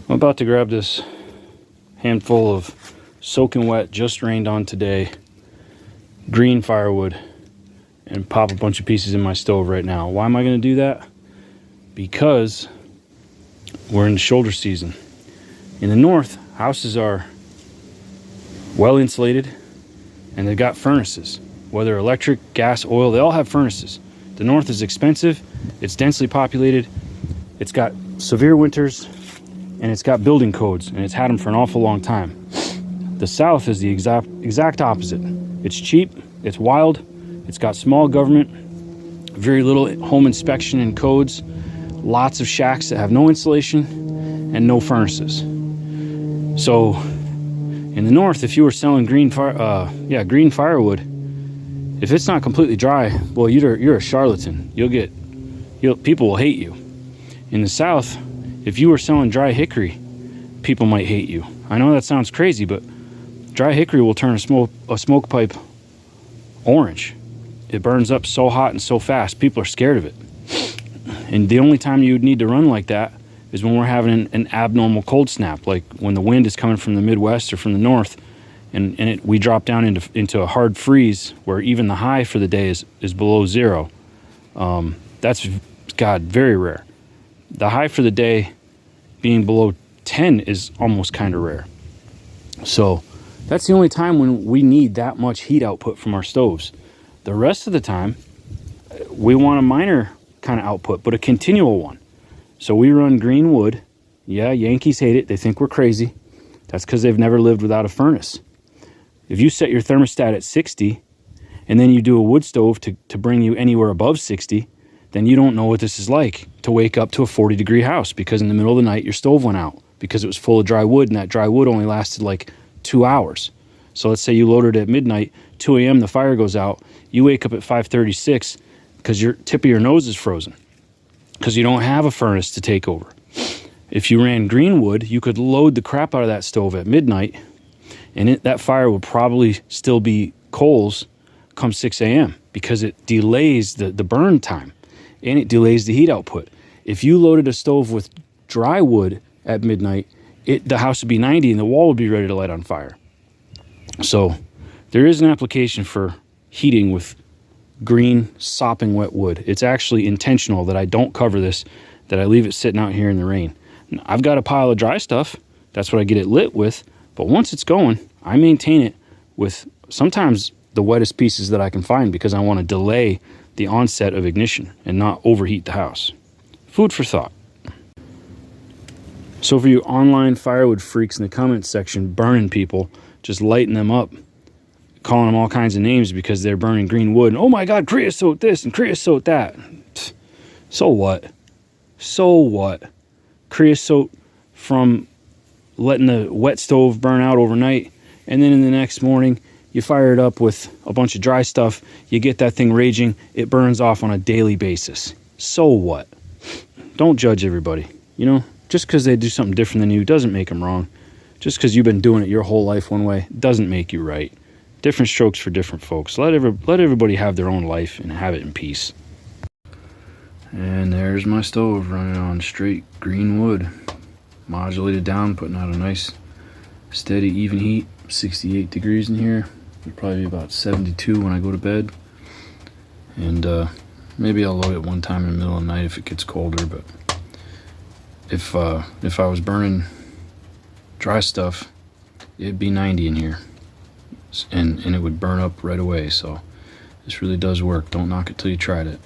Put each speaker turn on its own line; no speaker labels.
I'm about to grab this handful of soaking wet, just rained on today, green firewood, and pop a bunch of pieces in my stove right now. Why am I going to do that? Because we're in the shoulder season. In the north, houses are well insulated and they've got furnaces. Whether electric, gas, oil, they all have furnaces. The north is expensive, it's densely populated, it's got severe winters, and it's got building codes, and it's had them for an awful long time. The south is the exact opposite. It's cheap, it's wild, it's got small government, very little home inspection and codes, lots of shacks that have no insulation and no furnaces. So in the north, if you were selling green firewood, if it's not completely dry, well, you're a charlatan. People will hate you. In the south, if you were selling dry hickory, people might hate you. I know that sounds crazy, but dry hickory will turn a smoke pipe orange. It burns up so hot and so fast, people are scared of it. And the only time you would need to run like that is when we're having an abnormal cold snap, like when the wind is coming from the Midwest or from the north, and we drop down into a hard freeze where even the high for the day is below zero. That's, God, very rare. The high for the day being below 10 is almost kind of rare. So that's the only time when we need that much heat output from our stoves. The rest of the time, we want a minor kind of output, but a continual one. So we run green wood. Yeah, Yankees hate it. They think we're crazy. That's because they've never lived without a furnace. If you set your thermostat at 60 and then you do a wood stove to bring you anywhere above 60, then you don't know what this is like to wake up to a 40-degree house because in the middle of the night your stove went out because it was full of dry wood, and that dry wood only lasted like 2 hours. So let's say you loaded it at midnight, 2 a.m. the fire goes out, you wake up at 5:36 because your tip of your nose is frozen because you don't have a furnace to take over. If you ran green wood, you could load the crap out of that stove at midnight, and that fire would probably still be coals come 6 a.m. because it delays the burn time and it delays the heat output. If you loaded a stove with dry wood at midnight, the house would be 90 and the wall would be ready to light on fire. So there is an application for heating with green sopping wet wood. It's actually intentional that I don't cover this, that I leave it sitting out here in the rain. I've got a pile of dry stuff. That's what I get it lit with. But once it's going, I maintain it with sometimes the wettest pieces that I can find because I want to delay the onset of ignition and not overheat the house. Food for thought. So for you online firewood freaks in the comments section, burning people, just lighting them up, calling them all kinds of names because they're burning green wood. And, oh my God, creosote this and creosote that. So what? So what? Creosote from letting the wet stove burn out overnight, and then in the next morning you fire it up with a bunch of dry stuff, you get that thing raging, it burns off on a daily basis. So what? Don't judge everybody. Just because they do something different than you doesn't make them wrong. Just because you've been doing it your whole life one way doesn't make you right. Different strokes for different folks. Let everybody have their own life and have it in peace. And there's my stove running on straight green wood. Modulated down, putting out a nice steady even heat. 68 degrees in here. It'll probably be about 72 when I go to bed. And maybe I'll load it one time in the middle of the night if it gets colder. But if I was burning dry stuff, it'd be 90 in here, and it would burn up right away. So this really does work. Don't knock it till you tried it.